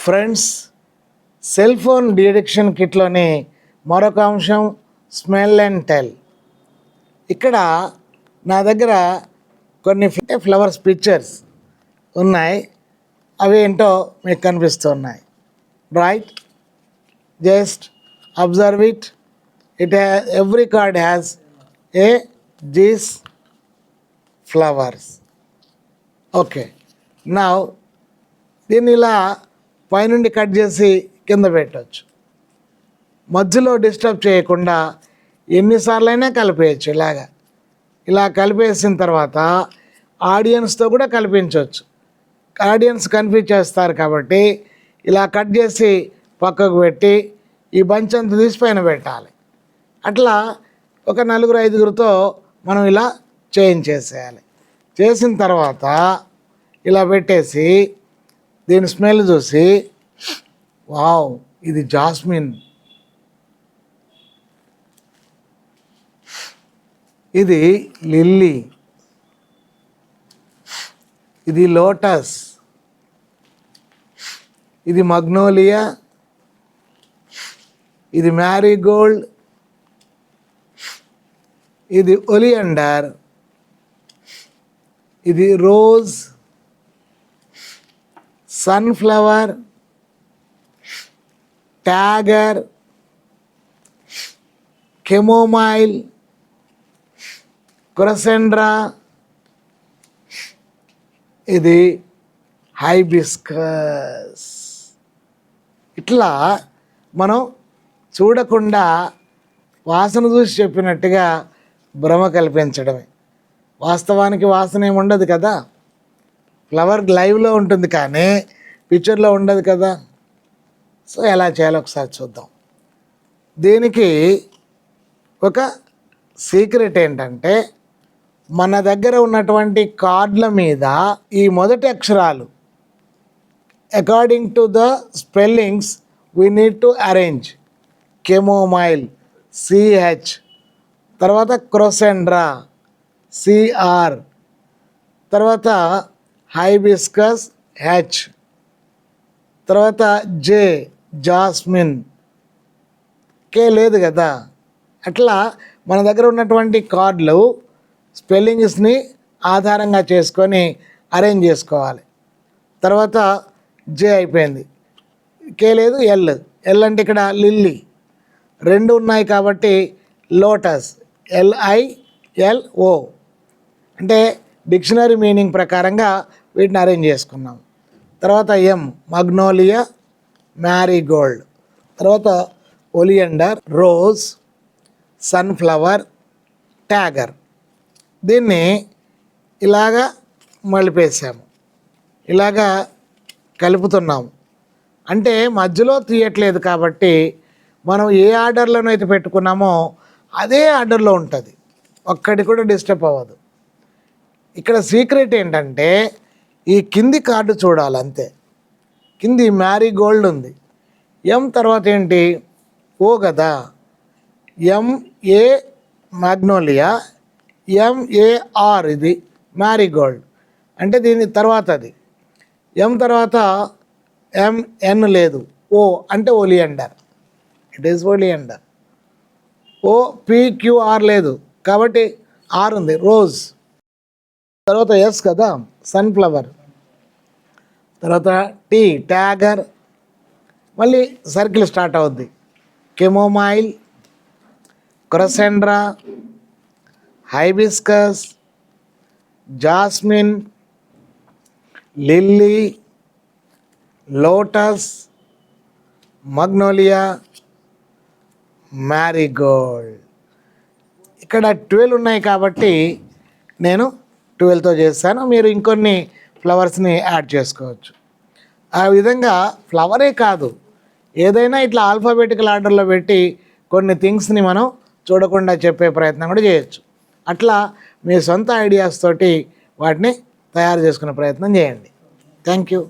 Friends, cell phone detection కిట్లోని మరొక అంశం smell and tell. ఇక్కడ నా దగ్గర కొన్ని ఫ్లవర్స్ పిక్చర్స్ ఉన్నాయి. అవి ఏంటో మీకు కనిపిస్తున్నాయి. Right, just observe it. Every card has these flowers. Okay, నా దీన్ని ఇలా పైనుండి కట్ చేసి కింద పెట్టవచ్చు. మధ్యలో డిస్టర్బ్ చేయకుండా ఎన్నిసార్లైనా కలిపేయచ్చు. ఇలా కలిపేసిన తర్వాత ఆడియన్స్తో కూడా కల్పించవచ్చు. ఆడియన్స్ కన్ఫ్యూజ్ చేస్తారు కాబట్టి ఇలా కట్ చేసి పక్కకు పెట్టి ఈ బంచ్ అంతా తీసి పైన పెట్టాలి. అట్లా ఒక 4-5తో మనం ఇలా చేసేయాలి. చేసిన తర్వాత ఇలా పెట్టేసి దీని స్మెల్ చూసి, వావ్, ఇది జాస్మిన్, ఇది లిల్లీ, ఇది లోటస్, ఇది మగ్నోలియా, ఇది మ్యారీగోల్డ్, ఇది ఒలియండర్, ఇది రోజ్, సన్ఫ్లవర్, ట్యాగర్, కెమోమైల్, క్రొసెండ్రా, ఇది హైబిస్కస్. ఇట్లా మనం చూడకుండా వాసన చూసి చెప్పినట్టుగా భ్రమ కల్పించడమే. వాస్తవానికి వాసన ఏమి ఉండదు కదా. ఫ్లవర్ లైవ్లో ఉంటుంది కానీ పిక్చర్లో ఉండదు కదా. సో ఎలా చేయాలో ఒకసారి చూద్దాం. దీనికి ఒక సీక్రెట్ ఏంటంటే, మన దగ్గర ఉన్నటువంటి కార్డుల మీద ఈ మొదటి అక్షరాలు according to the spellings we need to arrange. Chamomile CH, తర్వాత క్రొసెండ్రా CR, తర్వాత హైబిస్కస్ H, తర్వాత J జాస్మిన్, K లేదు కదా. అట్లా మన దగ్గర ఉన్నటువంటి కార్డులు స్పెల్లింగ్స్ని ఆధారంగా చేసుకొని అరేంజ్ చేసుకోవాలి. తర్వాత J అయిపోయింది, K లేదు, L అంటే ఇక్కడ లిల్లీ, 2 ఉన్నాయి కాబట్టి లోటస్ LILO, అంటే డిక్షనరీ మీనింగ్ ప్రకారంగా వీటిని అరేంజ్ చేసుకున్నాం. తర్వాత M మగ్నోలియా, మ్యారీగోల్డ్, తర్వాత ఒలియండర్, రోజ్, సన్ఫ్లవర్, ట్యాగర్. దీన్ని ఇలాగా మలిపేసాము, ఇలాగా కలుపుతున్నాము. అంటే మధ్యలో తీయట్లేదు కాబట్టి మనం ఏ ఆర్డర్లోనైతే పెట్టుకున్నామో అదే ఆర్డర్లో ఉంటుంది, ఒక్కటి కూడా డిస్టర్బ్ అవ్వదు. ఇక్కడ సీక్రెట్ ఏంటంటే ఈ కింది కార్డు చూడాలి అంతే. కింది మ్యారీగోల్డ్ ఉంది, M తర్వాత ఏంటి O కదా, MA మ్యాగ్నోలియా, MAR ఇది మ్యారీగోల్డ్, అంటే దీని తర్వాత అది M తర్వాత MN లేదు, O అంటే oleander, it is oleander. OPQR లేదు కాబట్టి R ఉంది, రోజ్. తర్వాత S కదా, సన్ఫ్లవర్. తర్వాత T ట్యాగర్, మళ్ళీ సర్కిల్ స్టార్ట్ అవుద్ది. Chamomile, crossandra, hibiscus, jasmine, lily, lotus, magnolia, marigold. ఇక్కడ 12 ఉన్నాయి కాబట్టి నేను 12తో చేస్తాను. మీరు ఇంకొన్ని ఫ్లవర్స్ని యాడ్ చేసుకోవచ్చు. ఆ విధంగా ఫ్లవరే కాదు, ఏదైనా ఇట్లా ఆల్ఫాబెటికల్ ఆర్డర్లో పెట్టి కొన్ని థింగ్స్ని మనం చూడకుండా చెప్పే ప్రయత్నం కూడా చేయొచ్చు. అట్లా మీ సొంత ఐడియాస్ తోటి వాటిని తయారు చేసుకునే ప్రయత్నం చేయండి. Thank you.